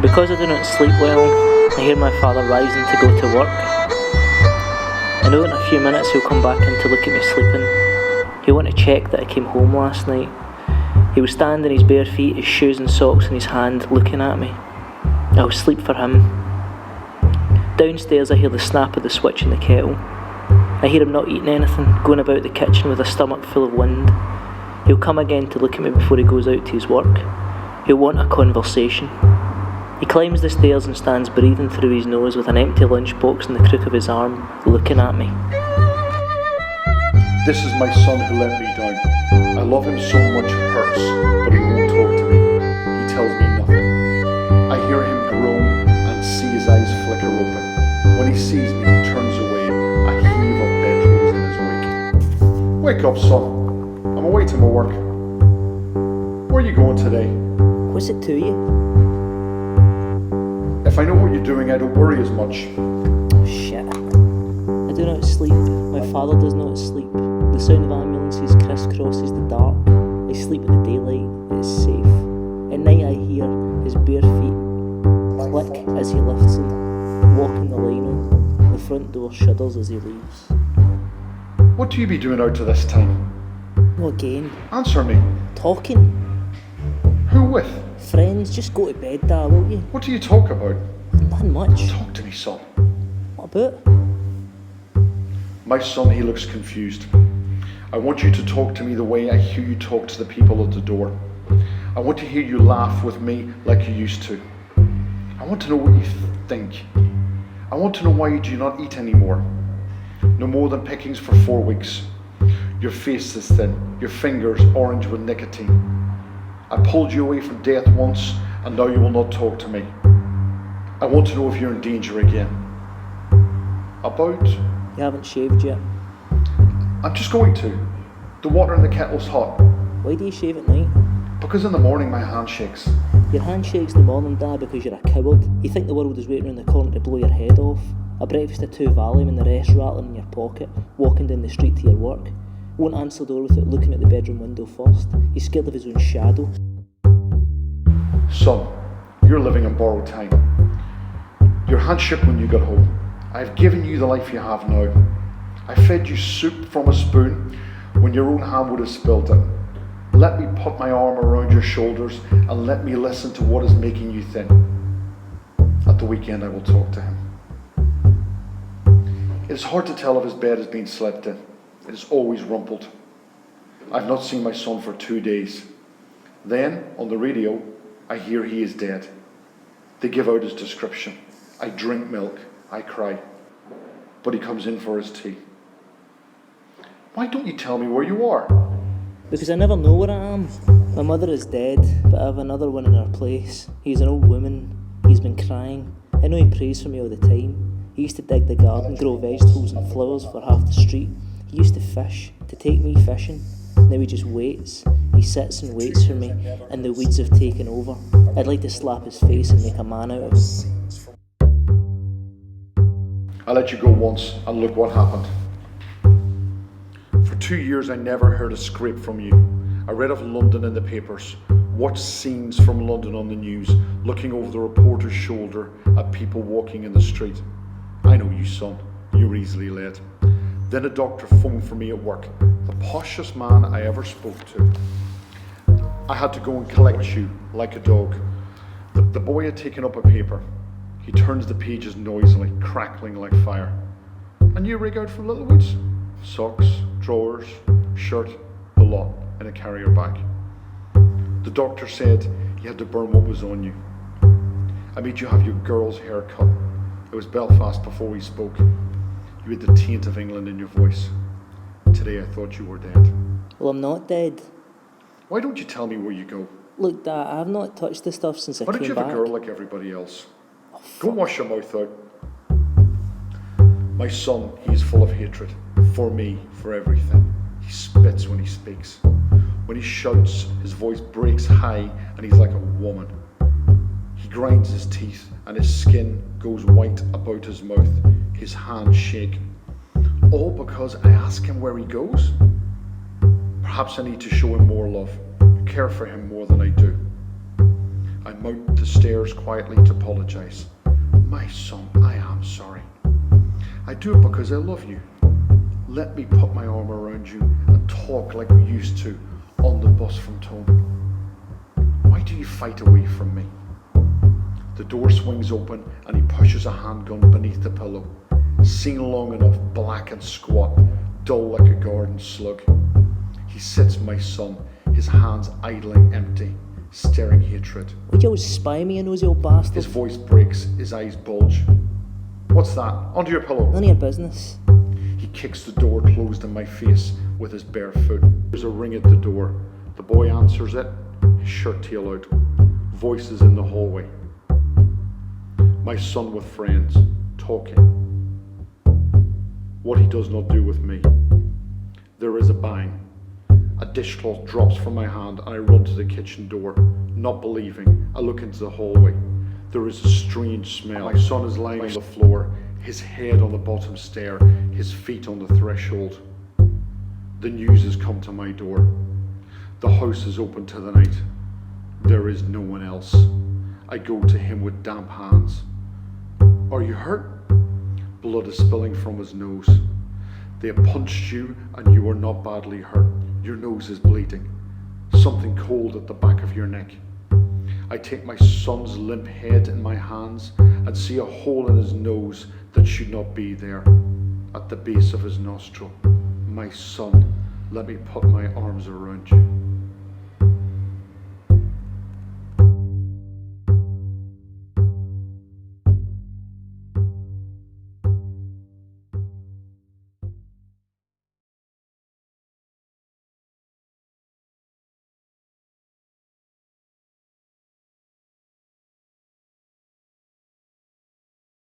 Because I do not sleep well, I hear my father rising to go to work. I know in a few minutes he'll come back in to look at me sleeping. He'll want to check that I came home last night. He will stand on his bare feet, his shoes and socks in his hand, looking at me. I will sleep for him. Downstairs I hear the snap of the switch in the kettle. I hear him not eating anything, going about the kitchen with a stomach full of wind. He'll come again to look at me before he goes out to his work. He'll want a conversation. He climbs the stairs and stands breathing through his nose with an empty lunchbox in the crook of his arm, looking at me. This is my son who let me down. I love him so much it hurts, but he won't talk to me. He tells me nothing. I hear him groan and see his eyes flicker open. When he sees me, he turns away. A heave of bedrooms in his wake. Wake up, son. I'm away to my work. Where are you going today? What's it to you? If I know what you're doing, I don't worry as much. Shit. I do not sleep. My father does not sleep. The sound of ambulances crisscrosses the dark. I sleep in the daylight. It is safe. At night I hear his bare feet click as he lifts them, walking the lino. The front door shudders as he leaves. What do you be doing out to this time? What again? Answer me. Talking. Who with? Friends, just go to bed, Dad, will you? What do you talk about? Nothing much. Talk to me, son. What about? My son, he looks confused. I want you to talk to me the way I hear you talk to the people at the door. I want to hear you laugh with me like you used to. I want to know what you think. I want to know why you do not eat anymore. No more than pickings for 4 weeks. Your face is thin, your fingers orange with nicotine. I pulled you away from death once, and now you will not talk to me. I want to know if you're in danger again. About? You haven't shaved yet. I'm just going to. The water in the kettle's hot. Why do you shave at night? Because in the morning my hand shakes. Your hand shakes in the morning, Dad, because you're a coward. You think the world is waiting around the corner to blow your head off. A breakfast of 2 Valium and the rest rattling in your pocket, walking down the street to your work. Won't answer the door without looking at the bedroom window first. He's scared of his own shadow. Son, you're living in borrowed time. Your hand shook when you got home. I've given you the life you have now. I fed you soup from a spoon when your own hand would have spilled it. Let me put my arm around your shoulders and let me listen to what is making you thin. At the weekend I will talk to him. It is hard to tell if his bed has been slept in. It is always rumpled. I've not seen my son for 2 days. Then, on the radio, I hear he is dead. They give out his description. I drink milk. I cry. But he comes in for his tea. Why don't you tell me where you are? Because I never know where I am. My mother is dead, but I have another one in her place. He's an old woman. He's been crying. I know he prays for me all the time. He used to dig the garden, grow vegetables and flowers for half the street. He used to fish, to take me fishing. Now he just waits. He sits and waits for me, and the weeds have taken over. I'd like to slap his face and make a man out of him. I let you go once, and look what happened. For 2 years I never heard a scrape from you. I read of London in the papers, watched scenes from London on the news, looking over the reporter's shoulder at people walking in the street. I know you, son. You were easily led. Then a doctor phoned for me at work, the poshest man I ever spoke to. I had to go and collect you, like a dog. The boy had taken up a paper. He turns the pages noisily, crackling like fire. And you rig out for Littlewoods? Socks, drawers, shirt, the lot, in a carrier bag. The doctor said you had to burn what was on you. I made you have your girl's haircut. It was Belfast before we spoke. You had the taint of England in your voice. Today I thought you were dead. Well, I'm not dead. Why don't you tell me where you go? Look, Dad, I have not touched the stuff since I Why don't came you have back. a girl like everybody else? Go wash your mouth out. My son, he is full of hatred. For me, for everything. He spits when he speaks. When he shouts, his voice breaks high and he's like a woman. He grinds his teeth and his skin goes white about his mouth. His hands shake. All because I ask him where he goes? Perhaps I need to show him more love, care for him more than I do. I mount the stairs quietly to apologise. My son, I am sorry. I do it because I love you. Let me put my arm around you and talk like we used to on the bus from Tone. Why do you fight away from me? The door swings open and he pushes a handgun beneath the pillow. Seen long enough, black and squat, dull like a garden slug. He sits, my son, his hands idling empty, staring hatred. Would you always spy me, you nosy old bastard? His voice breaks, his eyes bulge. What's that? Under your pillow. None of your business. He kicks the door closed in my face with his bare foot. There's a ring at the door. The boy answers it, his shirt tail out. Voices in the hallway. My son with friends, talking. What he does not do with me. There is a bang. A dishcloth drops from my hand and I run to the kitchen door. Not believing, I look into the hallway. There is a strange smell. My son is lying on the floor, his head on the bottom stair, his feet on the threshold. The news has come to my door. The house is open to the night. There is no one else. I go to him with damp hands. Are you hurt? Blood is spilling from his nose. They have punched you and you are not badly hurt. Your nose is bleeding. Something cold at the back of your neck. I take my son's limp head in my hands and see a hole in his nose that should not be there, at the base of his nostril. My son, let me put my arms around you.